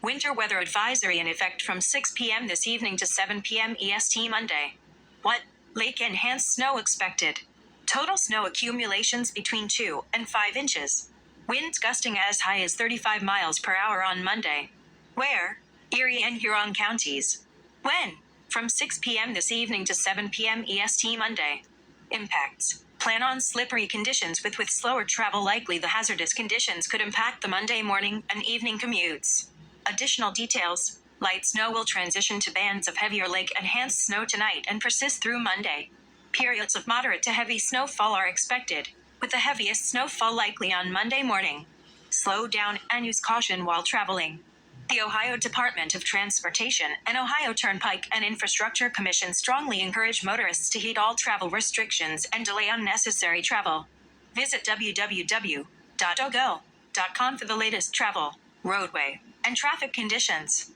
Winter weather advisory in effect from 6 p.m. this evening to 7 p.m. EST Monday. What? Lake enhanced snow expected. Total snow accumulations between 2 and 5 inches. Winds gusting as high as 35 miles per hour on Monday. Where? Erie and Huron counties. When? From 6 p.m. this evening to 7 p.m. EST Monday. Impacts. Plan on slippery conditions with slower travel likely. The hazardous conditions could impact the Monday morning and evening commutes. Additional details. Light snow will transition to bands of heavier lake-enhanced snow tonight and persist through Monday. Periods of moderate to heavy snowfall are expected, with the heaviest snowfall likely on Monday morning. Slow down and use caution while traveling. The Ohio Department of Transportation and Ohio Turnpike and Infrastructure Commission strongly encourage motorists to heed all travel restrictions and delay unnecessary travel. Visit www.ogo.com for the latest travel, roadway, and traffic conditions.